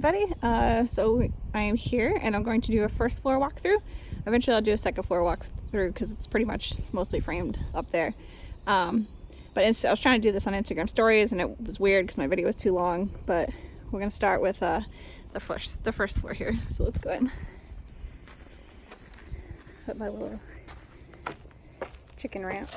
everybody. So I am here and I'm going to do a first floor walkthrough. Eventually I'll do a second floor walkthrough because it's pretty much mostly framed up there. But I was trying to do this on Instagram stories and it was weird because my video was too long, but we're going to start with the first floor here. So let's go ahead and put my little chicken ramp.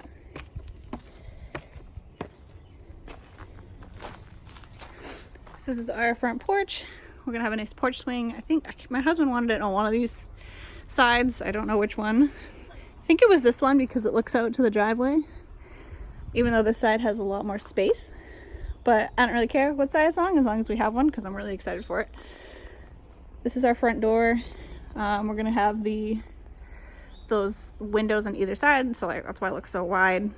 So this is our front porch. We're gonna have a nice porch swing. I think my husband wanted it on one of these sides. I don't know which one. I think it was this one because it looks out to the driveway, even though this side has a lot more space. But I don't really care what side it's on as long as we have one because I'm really excited for it. This is our front door. We're gonna have those windows on either side, so that's why it looks so wide.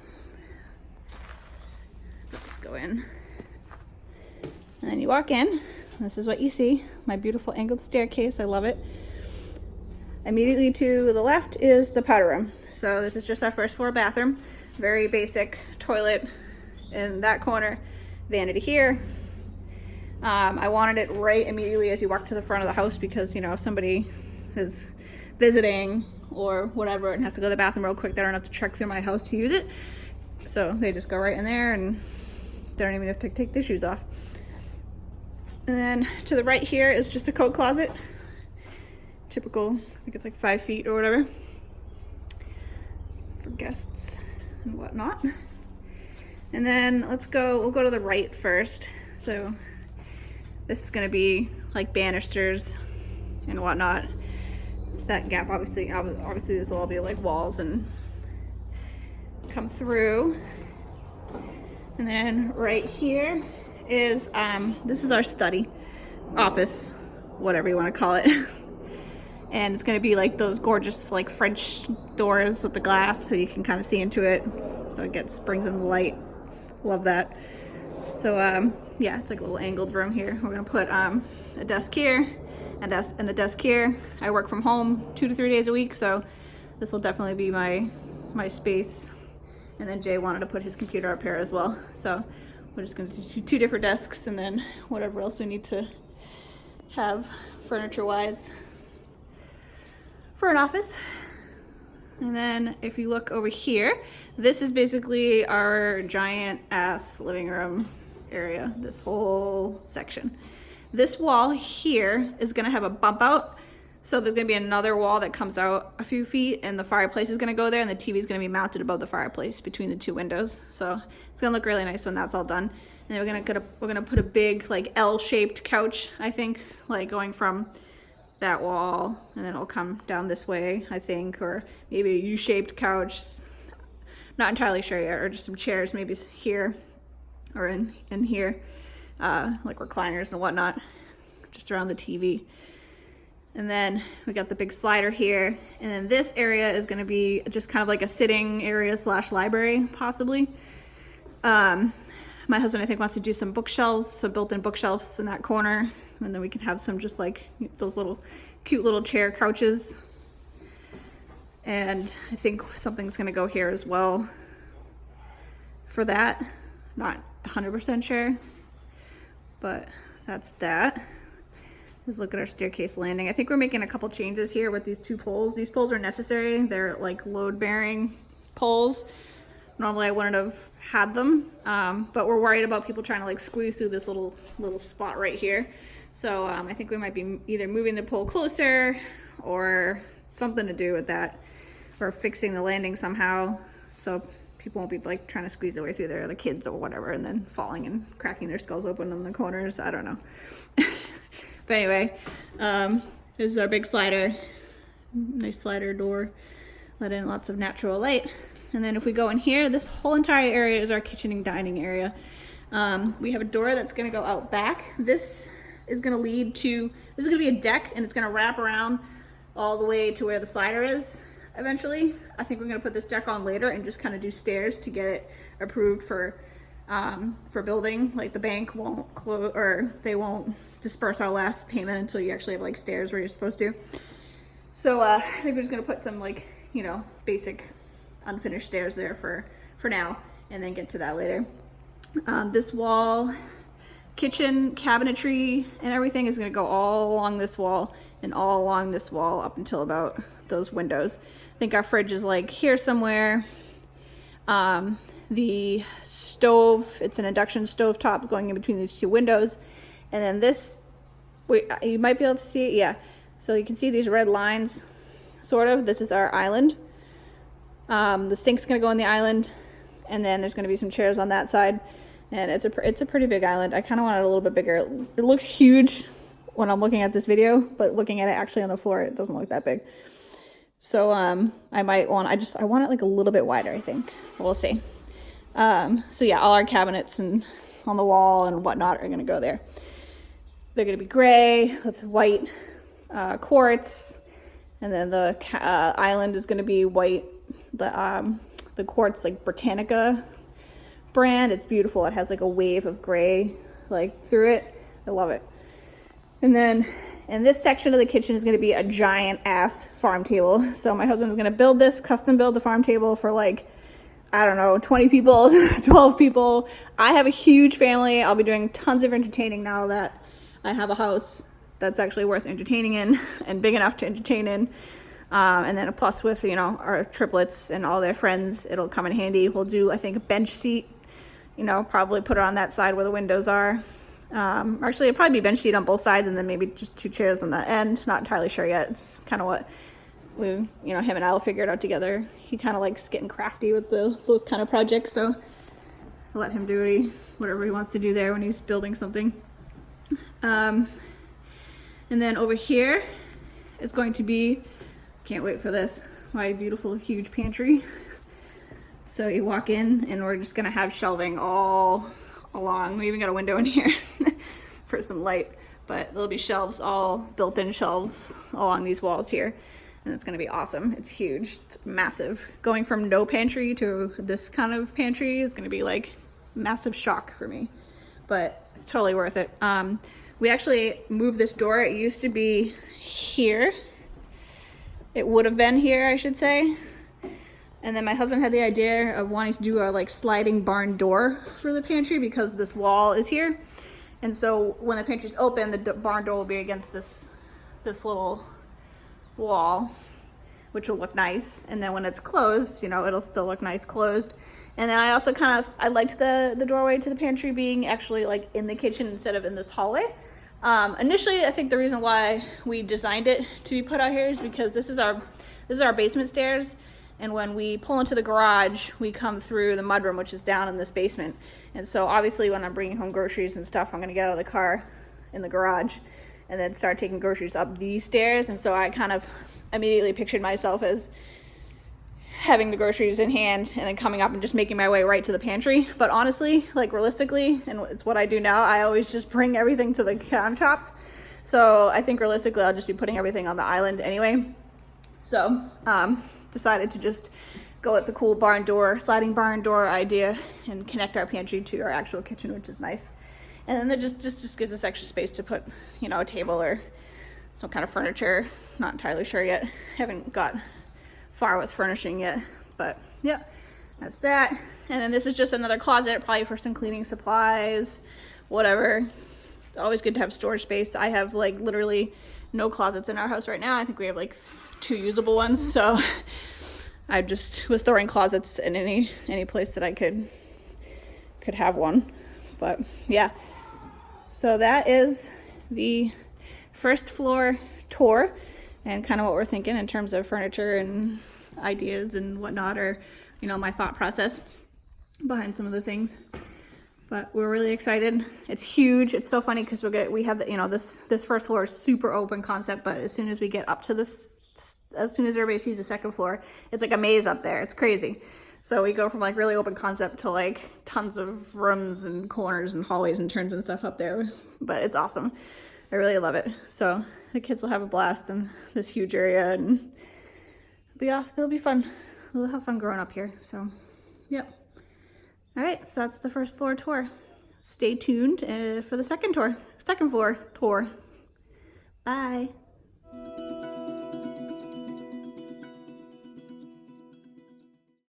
Let's go in. And then you walk in, this is what you see, my beautiful angled staircase, I love it. Immediately to the left is the powder room. So this is just our first floor bathroom, very basic toilet in that corner, vanity here. I wanted it right immediately as you walk to the front of the house because, you know, if somebody is visiting or whatever and has to go to the bathroom real quick, they don't have to trek through my house to use it. So they just go right in there and they don't even have to take their shoes off. And then to the right here is just a coat closet. Typical, I think it's like 5 feet or whatever for guests and whatnot. And then we'll go to the right first. So this is gonna be like banisters and whatnot. That gap, obviously this will all be like walls and come through. And then right here is this is our study, office, whatever you want to call it. And it's going to be like those gorgeous like French doors with the glass so you can kind of see into it, so it brings in the light. Love that. So yeah, it's like a little angled room here. We're going to put a desk here and a desk here. I work from home 2 to 3 days a week, so this will definitely be my space. And then Jay wanted to put his computer up here as well, so we're just going to do 2 different desks and then whatever else we need to have furniture-wise for an office. And then if you look over here, this is basically our giant-ass living room area, this whole section. This wall here is going to have a bump out, so there's going to be another wall that comes out a few feet and the fireplace is going to go there and the TV is going to be mounted above the fireplace between the 2 windows. So it's going to look really nice when that's all done. And then we're going to put a big like L-shaped couch, I think, like going from that wall and then it'll come down this way, I think, or maybe a U-shaped couch. Not entirely sure yet, or just some chairs maybe here or in here, like recliners and whatnot, just around the TV. And then we got the big slider here. And then this area is gonna be just kind of like a sitting area / library, possibly. My husband, I think, wants to do some bookshelves, some built-in bookshelves in that corner. And then we can have some just like those little cute little chair couches. And I think something's gonna go here as well for that. Not 100% sure, but that's that. Let's look at our staircase landing. I think we're making a couple changes here with these 2 poles. These poles are necessary. They're like load-bearing poles. Normally I wouldn't have had them, but we're worried about people trying to like squeeze through this little spot right here. So I think we might be either moving the pole closer or something to do with that, or fixing the landing somehow so people won't be like trying to squeeze their way through there, the kids or whatever, and then falling and cracking their skulls open in the corners. I don't know. But anyway, this is our big slider, nice slider door, let in lots of natural light. And then if we go in here, this whole entire area is our kitchen and dining area. We have a door that's gonna go out back. This is gonna lead to, this is gonna be a deck and it's gonna wrap around all the way to where the slider is eventually. I think we're gonna put this deck on later and just kind of do stairs to get it approved for building. Like the bank won't close, or they won't disperse our last payment until you actually have like stairs where you're supposed to. So I think we're just gonna put some like, you know, basic unfinished stairs there for now and then get to that later. This wall kitchen cabinetry and everything is going to go all along this wall and all along this wall up until about those windows. I think our fridge is like here somewhere. The stove, it's an induction stove top going in between these two windows. And then this, you might be able to see it, yeah. So you can see these red lines, sort of. This is our island. The sink's gonna go on the island, and then there's gonna be some chairs on that side. And it's a pretty big island. I kind of want it a little bit bigger. It looks huge when I'm looking at this video, but looking at it actually on the floor, it doesn't look that big. So I want it like a little bit wider, I think. We'll see. So yeah, all our cabinets and on the wall and whatnot are gonna go there. They're gonna be gray with white quartz, and then the island is gonna be white. The quartz, like Britannica brand. It's beautiful. It has like a wave of gray like through it. I love it. And then in this section of the kitchen is going to be a giant ass farm table. So my husband is going to build this, custom build the farm table for like, I don't know, 20 people, 12 people. I have a huge family. I'll be doing tons of entertaining now that I have a house that's actually worth entertaining in and big enough to entertain in. And then a plus with, you know, our triplets and all their friends, it'll come in handy. We'll do, I think, a bench seat, you know, probably put it on that side where the windows are. Actually, it'll probably be bench seat on both sides and then maybe just 2 chairs on the end. Not entirely sure yet. It's kind of what him and I will figure it out together. He kind of likes getting crafty with those kind of projects, so I'll let him do whatever he wants to do there when he's building something. And then over here is going to be, can't wait for this, my beautiful huge pantry. So you walk in and we're just gonna have shelving all along. We even got a window in here for some light, but there'll be shelves, all built-in shelves along these walls here. And it's gonna be awesome. It's huge, it's massive. Going from no pantry to this kind of pantry is gonna be like massive shock for me, but it's totally worth it. We actually moved this door. It used to be here. It would have been here, I should say. And then my husband had the idea of wanting to do a like sliding barn door for the pantry because this wall is here. And so when the pantry's open, the barn door will be against this little wall, which will look nice. And then when it's closed, you know, it'll still look nice closed. And then I also I liked the doorway to the pantry being actually like in the kitchen instead of in this hallway. Initially, I think the reason why we designed it to be put out here is because this is our basement stairs. And when we pull into the garage, we come through the mudroom, which is down in this basement. And so obviously when I'm bringing home groceries and stuff, I'm gonna get out of the car in the garage and then start taking groceries up these stairs. And so I kind of immediately pictured myself as having the groceries in hand and then coming up and just making my way right to the pantry. But honestly, like realistically, and it's what I do now, I always just bring everything to the countertops. So I think realistically, I'll just be putting everything on the island anyway. So decided to just go with the cool sliding barn door idea and connect our pantry to our actual kitchen, which is nice. And then it just gives us extra space to put, you know, a table or some kind of furniture. Not entirely sure yet. Haven't got far with furnishing yet, but yeah, that's that. And then this is just another closet, probably for some cleaning supplies, whatever. It's always good to have storage space. I have like literally no closets in our house right now. I think we have like 2 usable ones, so I just was throwing closets in any place that I could have one. But yeah, so that is the first floor tour and kind of what we're thinking in terms of furniture and ideas and whatnot, or you know, my thought process behind some of the things. But we're really excited. It's huge. It's so funny because we have the, you know, this first floor is super open concept, but as soon as we get up to this, as soon as everybody sees the second floor, it's like a maze up there. It's crazy. So we go from like really open concept to like tons of rooms and corners and hallways and turns and stuff up there. But it's awesome. I really love it. So the kids will have a blast in this huge area and it'll be fun. We'll have fun growing up here. So, yep. All right, so that's the first floor tour. Stay tuned for the second floor tour. Bye.